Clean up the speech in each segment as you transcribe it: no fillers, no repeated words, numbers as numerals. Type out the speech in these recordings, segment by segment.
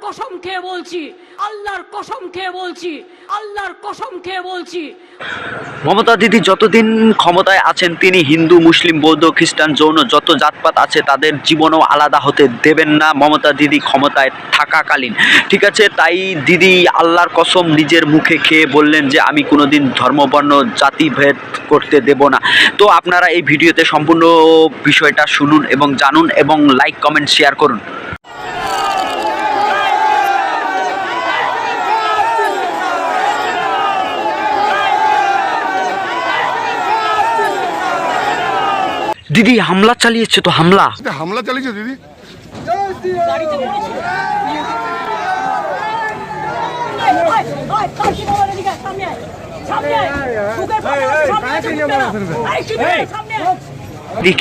কসম খেয়ে বলছি, আল্লাহর কসম খেয়ে বলছি, আল্লাহর কসম খেয়ে বলছি, মমতা দিদি যতদিন ক্ষমতায় আছেন তিনি হিন্দু, মুসলিম, বৌদ্ধ, খ্রিস্টান, জৈন যত জাতপাত আছে তাদের জীবনও আলাদা হতে দেবেন না মমতা দিদি ক্ষমতায় থাকাকালীন। ঠিক আছে, তাই দিদি আল্লাহর কসম নিজের মুখে খেয়ে বললেন যে আমি কোনোদিন ধর্মবর্ণ জাতিভেদ করতে দেব না। তো আপনারা এই ভিডিওতে সম্পূর্ণ বিষয়টা শুনুন এবং জানুন এবং লাইক, কমেন্ট, শেয়ার করুন। দিদি হামলা চালিয়েছে তো, হামলা চালিয়েছে দিদি।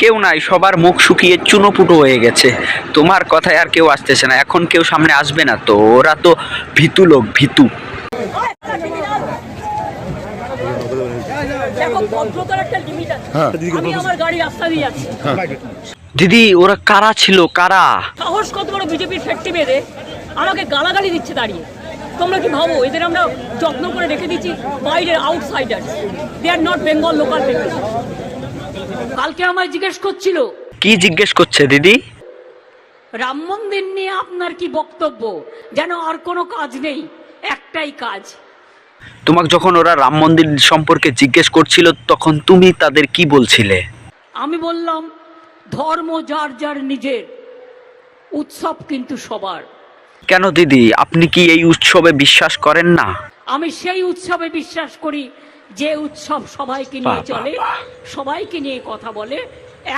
কেউ নাই, সবার মুখ শুকিয়ে চুনোপুটো হয়ে গেছে। তোমার কথায় আর কেউ আসতেছে না, এখন কেউ সামনে আসবে না তো, ওরা তো ভীতু লোক, ভীতু। দিদি ওরা কারা ছিল, কারা? সাহস কত বড় বিজেপির ফ্যাক্টরি বেঁধে আমাকে গালাগালি দিচ্ছে দাঁড়িয়ে। তোমরা কি ভাবো এদের আমরা যত্ন করে রেখে দিচ্ছি? বাইরের outsider, they are not Bengal local people. কালকে আমায় জিজ্ঞেস করছিল। কি জিজ্ঞেস করছে দিদি? রাম মন্দির নিয়ে আপনার কি বক্তব্য? যেন আর কোনো কাজ নেই, একটাই কাজ। তোমাকে যখন ওরা রাম মন্দির সম্পর্কে জিজ্ঞেস করছিল তখন তুমি তাদের কি বলছিলে? আমি বললাম ধর্ম যার যার নিজের, উৎসব কিন্তু সবার। কেন দিদি, আপনি কি এই উৎসবে বিশ্বাস করেন না? আমি সেই উৎসবে বিশ্বাস করি যে উৎসব সবাইকে নিয়ে চলে, সবাইকে নিয়ে কথা বলে,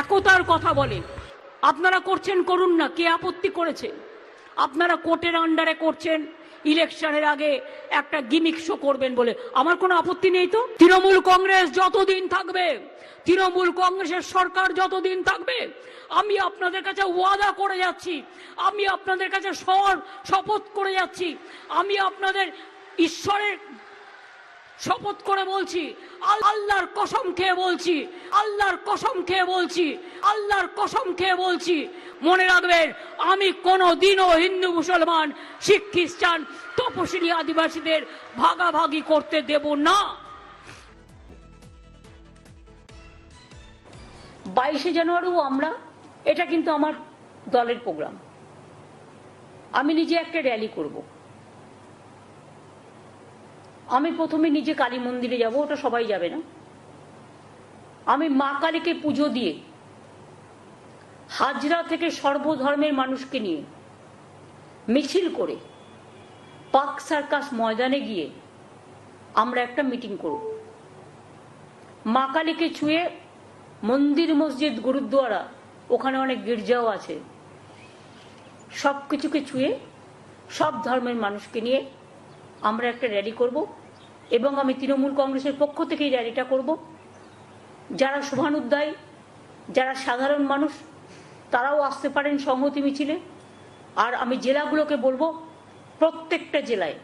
একতার কথা বলে। আপনারা করছেন, করুন না, কে আপত্তি করেছে? আপনারা কোর্টের আন্ডারে করছেন, ইলেকশনের আগে একটা গিমিক শো করবেন বলে আমার কোনো আপত্তি নেই তো। তৃণমূল কংগ্রেস যতদিন থাকবে, তৃণমূল কংগ্রেসের সরকার যতদিন থাকবে, আমি আপনাদের কাছে ওয়াদা করে যাচ্ছি, আমি আপনাদের কাছে শপথ করে যাচ্ছি, আমি আপনাদের ঈশ্বরের শপথ করে বলছি, আল্লাহর কসম খেয়ে বলছি, আল্লাহর কসম খেয়ে বলছি, আল্লাহর কসম খেয়ে বলছি, মনে রাখবেন আমি কোনোদিনও হিন্দু, মুসলমান, শিখ, খ্রিস্টান, তপশিলি, আদিবাসীদের ভাগাভাগি করতে দেব না। 22শে জানুয়ারিও আমরা, এটা কিন্তু আমার দলের প্রোগ্রাম, আমি নিজে একটা র্যালি করব। আমি প্রথমে নিজে কালী মন্দিরে যাব, ওটা সবাই যাবে না। আমি মা কালীকে পুজো দিয়ে হাজরা থেকে সর্বধর্মের মানুষকে নিয়ে মিছিল করে পার্ক সার্কাস ময়দানে গিয়ে আমরা একটা মিটিং করব। মা কালীকে ছুঁয়ে মন্দির, মসজিদ, গুরুদ্বারা, ওখানে অনেক গির্জাও আছে, সব কিছুকে ছুঁয়ে সব ধর্মের মানুষকে নিয়ে আমরা একটা র্যালি করব। এবং আমি তৃণমূল কংগ্রেসের পক্ষ থেকে এই র্যালিটা করব। যারা শুভানুধ্যায়ী, যারা সাধারণ মানুষ, তারাও আসতে পারেন সংহতি মিছিলে। আর আমি জেলাগুলোকে বলবো প্রত্যেকটা জেলায়।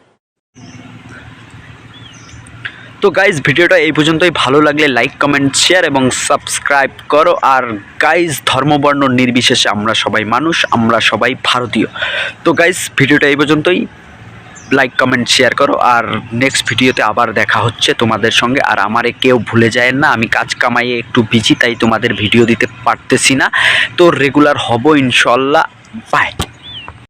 তো গাইজ ভিডিওটা এই পর্যন্তই। ভালো লাগলে লাইক, কমেন্ট, শেয়ার এবং সাবস্ক্রাইব করো। আর গাইজ ধর্মবর্ণ নির্বিশেষে আমরা সবাই মানুষ, আমরা সবাই ভারতীয়। তো গাইজ ভিডিওটা এই পর্যন্তই, লাইক, কমেন্ট, শেয়ার করো। আর নেক্সট ভিডিওতে আবার দেখা হচ্ছে তোমাদের সঙ্গে। আর আমারে কেউ ভুলে যায় না, আমি কাজ কামাইয়ে একটু বিজি, তাই তোমাদের ভিডিও দিতে পারতেছি না। তো রেগুলার হব ইনশাল্লাহ। বাই।